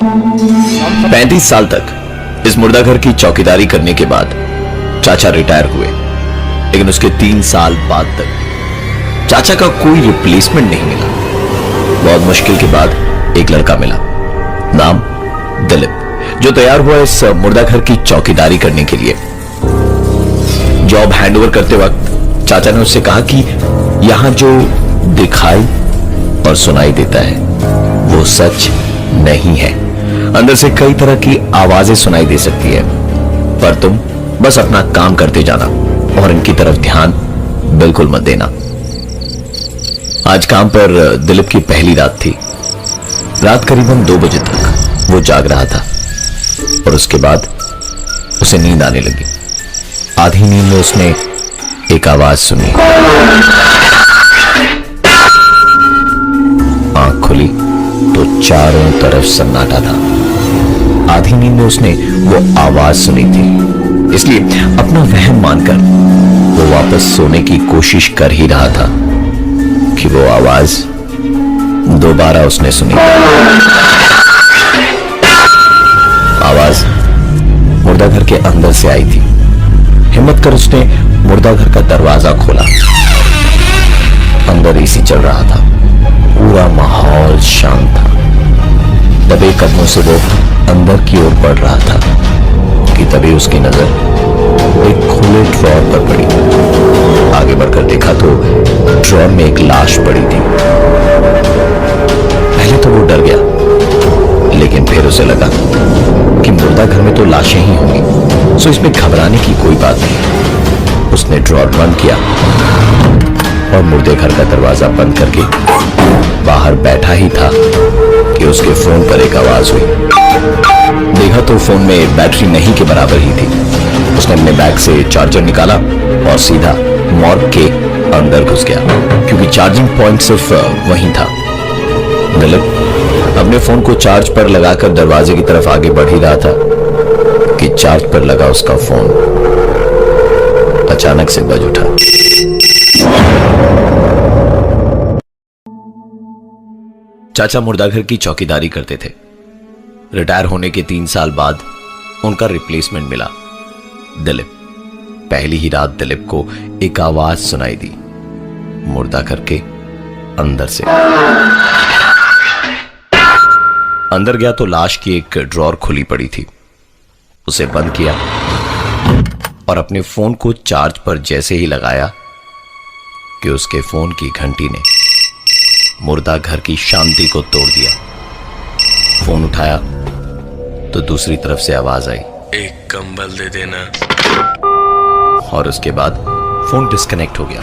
35 साल तक इस मुर्दा घर की चौकीदारी करने के बाद चाचा रिटायर हुए, लेकिन उसके 3 साल बाद तक चाचा का कोई रिप्लेसमेंट नहीं मिला। बहुत मुश्किल के बाद एक लड़का मिला, नाम दिलीप, जो तैयार हुआ इस मुर्दा घर की चौकीदारी करने के लिए। जॉब हैंडओवर करते वक्त चाचा ने उससे कहा कि यहां जो दिखाई और सुनाई देता है वो सच नहीं है। अंदर से कई तरह की आवाजें सुनाई दे सकती है, पर तुम बस अपना काम करते जाना और इनकी तरफ ध्यान बिल्कुल मत देना। आज काम पर दिलीप की पहली रात थी। रात करीबन 2 बजे तक वो जाग रहा था और उसके बाद उसे नींद आने लगी। आधी नींद में उसने एक आवाज सुनी। आंख खुली तो चारों तरफ सन्नाटा था। आधी नींद में उसने वो आवाज सुनी थी, इसलिए अपना वहम मानकर वो वापस सोने की कोशिश कर ही रहा था कि वो आवाज दोबारा उसने सुनी। आवाज मुर्दा घर के अंदर से आई थी। हिम्मत कर उसने मुर्दा घर का दरवाजा खोला। अंदर एसी चल रहा था, पूरा माहौल शांत था। दबे कदमों से वो अंदर की ओर बढ़ रहा था कि तभी उसकी नजर एक खुले ड्रॉर पर पड़ी। आगे बढ़कर देखा तो ड्रॉर में एक लाश पड़ी थी। पहले तो वो डर गया, लेकिन फिर उसे लगा कि मुर्दा घर में तो लाशें ही होंगी, सो इसमें घबराने की कोई बात नहीं। उसने ड्रॉर बंद किया और मुर्दे घर का दरवाजा बंद करके बाहर बैठा ही था कि उसके फोन पर एक आवाज हुई। देखा तो फोन में बैटरी नहीं के बराबर ही थी। उसने अपने बैग से चार्जर निकाला और सीधा मॉर्ग के अंदर घुस गया, क्योंकि चार्जिंग पॉइंट सिर्फ वहीं था। दिलीप अपने फोन को चार्ज पर लगाकर दरवाजे की तरफ आगे बढ़ ही रहा था कि चार्ज पर लगा उसका फोन अचानक से बज उठा। चाचा मुर्दा घर की चौकीदारी करते थे। रिटायर होने के 3 साल बाद उनका रिप्लेसमेंट मिला, दिलीप। पहली ही रात दिलीप को एक आवाज सुनाई दी मुर्दा घर के अंदर से। अंदर गया तो लाश की एक ड्रॉर खुली पड़ी थी। उसे बंद किया और अपने फोन को चार्ज पर जैसे ही लगाया कि उसके फोन की घंटी ने मुर्दा घर की शांति को तोड़ दिया। फोन उठाया तो दूसरी तरफ से आवाज आई, एक कंबल दे देना। और उसके बाद फोन डिस्कनेक्ट हो गया।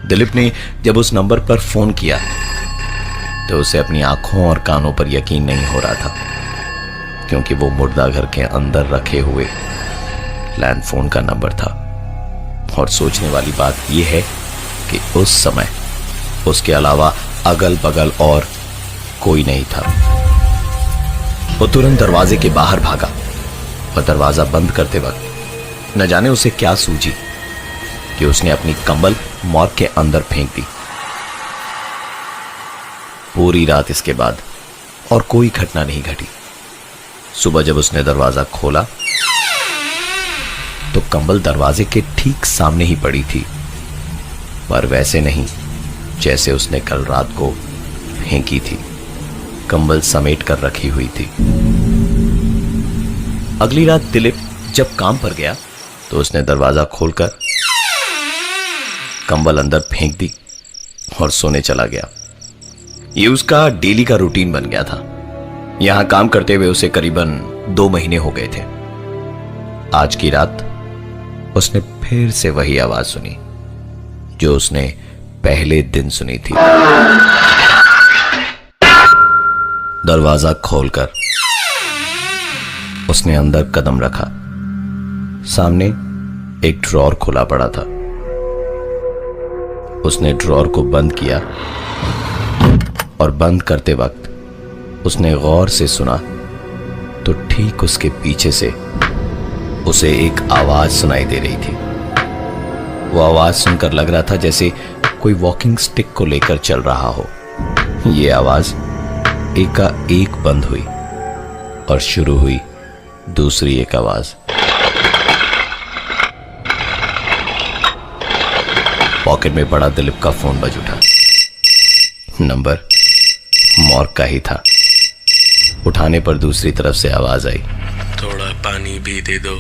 दिलीप ने जब उस नंबर पर फोन किया तो उसे अपनी आंखों और कानों पर यकीन नहीं हो रहा था, क्योंकि वो मुर्दा घर के अंदर रखे हुए लैंड फोन का नंबर था। और सोचने वाली बात यह है कि उस समय उसके अलावा अगल बगल और कोई नहीं था। वो तुरंत दरवाजे के बाहर भागा और दरवाजा बंद करते वक्त न जाने उसे क्या सूझी कि उसने अपनी कंबल मॉर्ग के अंदर फेंक दी। पूरी रात इसके बाद और कोई घटना नहीं घटी। सुबह जब उसने दरवाजा खोला तो कंबल दरवाजे के ठीक सामने ही पड़ी थी, पर वैसे नहीं जैसे उसने कल रात को फेंकी थी। कंबल समेट कर रखी हुई थी। अगली रात दिलीप जब काम पर गया तो उसने दरवाजा खोलकर कंबल अंदर फेंक दी और सोने चला गया। ये उसका डेली का रूटीन बन गया था। यहां काम करते हुए उसे करीबन 2 महीने हो गए थे। आज की रात उसने फिर से वही आवाज सुनी जो उसने पहले दिन सुनी थी। दरवाजा खोलकर उसने अंदर कदम रखा। सामने एक ड्रॉर खुला पड़ा था। उसने ड्रॉर को बंद किया और बंद करते वक्त उसने गौर से सुना तो ठीक उसके पीछे से उसे एक आवाज सुनाई दे रही थी। वो आवाज सुनकर लग रहा था जैसे कोई वॉकिंग स्टिक को लेकर चल रहा हो। ये आवाज एकाएक बंद हुई और शुरू हुई दूसरी एक आवाज। पॉकेट में पड़ा दिलीप का फोन बज उठा। नंबर मॉर्ग का ही था। उठाने पर दूसरी तरफ से आवाज आई, थोड़ा पानी भी दे दो।